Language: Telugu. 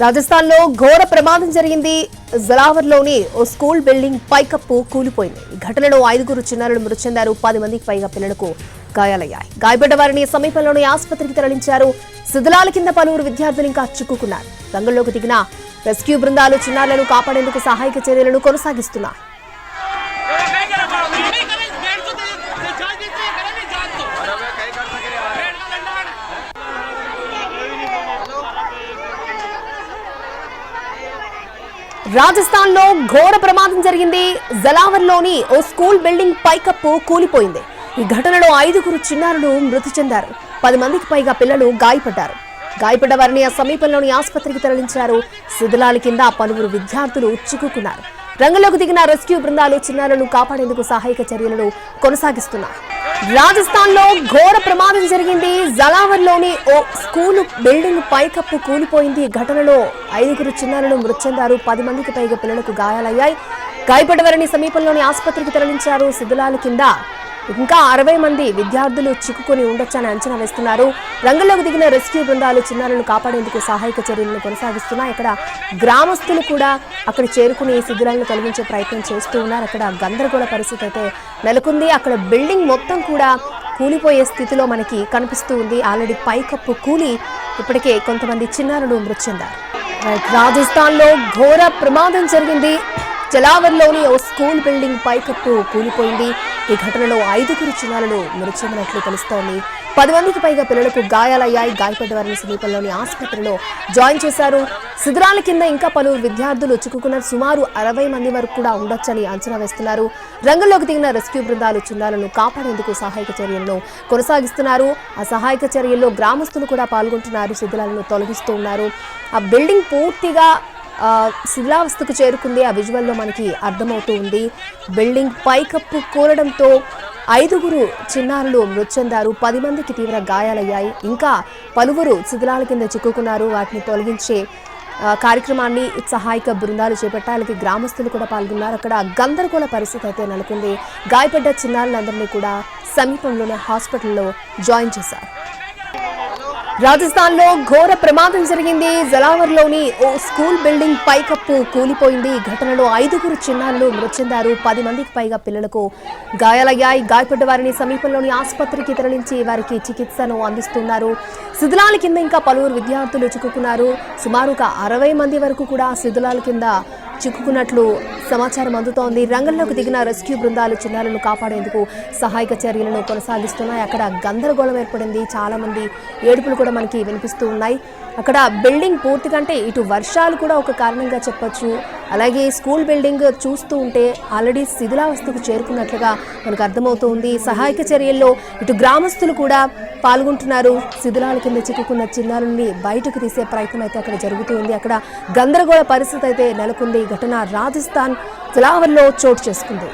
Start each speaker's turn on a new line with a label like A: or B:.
A: రాజస్థాన్ లో ఘోర ప్రమాదం జరిగింది. జలావర్లోని ఓ స్కూల్ బిల్డింగ్ పైకప్పు కూలిపోయింది. ఈ ఘటనలో 5 చిన్నారులు మృతి చెందారు. 10 మందికి పైగా పిల్లలకు గాయాలయ్యాయి. గాయపడ్డ వారిని సమీపంలోని ఆసుపత్రికి తరలించారు. శిథిలాల కింద పలువురు విద్యార్థులు ఇంకా చిక్కుకున్నారు. రంగంలోకి దిగిన రెస్క్యూ బృందాలు చిన్నారులను కాపాడేందుకు సహాయక చర్యలను కొనసాగిస్తున్నాయి. రాజస్థాన్ లో ఘోర ప్రమాదం జరిగింది. జలావర్లోని ఓ స్కూల్ బిల్డింగ్ పైకప్పు కూలిపోయింది. ఈ ఘటనలో 5 చిన్నారులు మృతి చెందారు. 10 మందికి పైగా పిల్లలు గాయపడ్డారు. గాయపడ్డ వారిని సమీపంలోని ఆసుపత్రికి తరలించారు. శిథిలాల కింద పలువురు విద్యార్థులు చిక్కుకున్నారు. రంగంలోకి దిగిన రెస్క్యూ బృందాలు చిన్నారులను కాపాడేందుకు సహాయక చర్యలను కొనసాగిస్తున్నారు. రాజస్థాన్ లో ఘోర ప్రమాదం జరిగింది. జలావర్లోని ఓ స్కూల్ బిల్డింగ్ పైకప్పు కూలిపోయింది. ఘటనలో 5 చిన్నారులు మృతి చెందారు. 10 మందికి పైగా పిల్లలకు గాయాలయ్యాయి. గాయపడ్డ వారిని సమీపంలోని ఆసుపత్రికి తరలించారు. శిథిలాల కింద ఇంకా 60 మంది విద్యార్థులు చిక్కుకొని ఉండొచ్చని అంచనా వేస్తున్నారు. రంగంలోకి దిగిన రెస్క్యూ బృందాలు చిన్నారులను కాపాడేందుకు సహాయక చర్యలను కొనసాగిస్తున్నాయి. అక్కడ గ్రామస్తులు కూడా అక్కడ చేరుకుని శిథిలాలను తొలగించే ప్రయత్నం చేస్తూ ఉన్నారు. అక్కడ గందరగోళ పరిస్థితి అయితే నెలకొంది. అక్కడ బిల్డింగ్ మొత్తం కూడా కూలిపోయే స్థితిలో మనకి కనిపిస్తూ ఉంది. ఆల్రెడీ పైకప్పు కూలి ఇప్పటికే కొంతమంది చిన్నారులు మృతి చెందారు. రాజస్థాన్ లో ఘోర ప్రమాదం జరిగింది. జలావర్లోని ఓ స్కూల్ బిల్డింగ్ పైకప్పు కూలిపోయింది. ఈ ఘటనలో 5 చిన్నారులు మృతి చెందినట్లు తెలుస్తోంది. 10 మందికి పైగా పిల్లలకు గాయాలయ్యాయి. గాయపడ్డ వారిని సమీపంలోని ఆసుపత్రిలో జాయిన్ చేశారు. శిథిలాల కింద ఇంకా పలువురు విద్యార్థులు చిక్కుకున్నారు. సుమారు 60 మంది వరకు కూడా ఉండొచ్చని అంచనా వేస్తున్నారు. రంగంలోకి దిగిన రెస్క్యూ బృందాలు చిన్నారులను కాపాడేందుకు సహాయక చర్యలను కొనసాగిస్తున్నారు. ఆ సహాయక చర్యల్లో గ్రామస్తులు కూడా పాల్గొంటున్నారు. శిథిలాలను తొలగిస్తూ ఉన్నారు. ఆ బిల్డింగ్ పూర్తిగా శిథిలావస్థకు చేరుకుంది. ఆ విజువల్లో మనకి అర్థమవుతూ ఉంది. బిల్డింగ్ పైకప్పు కూలడంతో 5 చిన్నారులు మృతి చెందారు. 10 మందికి తీవ్ర గాయాలయ్యాయి. ఇంకా పలువురు శిథిలాల కింద చిక్కుకున్నారు. వాటిని తొలగించే కార్యక్రమాన్ని సహాయక బృందాలు చేపట్టాలకి గ్రామస్తులు కూడా పాల్గొన్నారు. అక్కడ గందరగోళ పరిస్థితి అయితే నెలకొంది. గాయపడ్డ చిన్నారులందరినీ కూడా సమీపంలోని హాస్పిటల్లో జాయిన్ చేశారు. రాజస్థాన్ లో ఘోర ప్రమాదం జరిగింది. జలావర్లోని ఓ స్కూల్ బిల్డింగ్ పైకప్పు కూలిపోయింది. ఈ ఘటనలో 5 చిన్నారులు మృతి చెందారు. 10 మందికి పైగా పిల్లలకు గాయాలయ్యాయి. గాయపడ్డ వారిని సమీపంలోని ఆసుపత్రికి తరలించి వారికి చికిత్సను అందిస్తున్నారు. శిథిలాల కింద ఇంకా పలువురు విద్యార్థులు చిక్కుకున్నారు. సుమారుగా 60 మంది వరకు కూడా శిథిలాల కింద చిక్కుకున్నట్లు సమాచారం అందుతోంది. రంగంలోకి దిగిన రెస్క్యూ బృందాలు చిన్నారులను కాపాడేందుకు సహాయక చర్యలను కొనసాగిస్తున్నాయి. అక్కడ గందరగోళం ఏర్పడింది. చాలా మంది ఏడుపులు కూడా మనకి వినిపిస్తూ ఉన్నాయి. అక్కడ బిల్డింగ్ పూర్తిగా అంటే ఇటు వర్షాలు కూడా ఒక కారణంగా చెప్పొచ్చు. అలాగే స్కూల్ బిల్డింగ్ చూస్తూ ఉంటే ఆల్రెడీ శిథిలావస్థకు చేరుకున్నట్లుగా మనకు అర్థమవుతోంది. సహాయక చర్యల్లో ఇటు గ్రామస్తులు కూడా పాల్గొంటున్నారు. శిథిలాల కింద చిక్కుకున్న చిన్నారుల్ని బయటకు తీసే ప్రయత్నం అయితే అక్కడ జరుగుతుంది. అక్కడ గందరగోళ పరిస్థితి అయితే నెలకొంది. ఈ ఘటన రాజస్థాన్ జలావర్లో చోటు చేసుకుంది.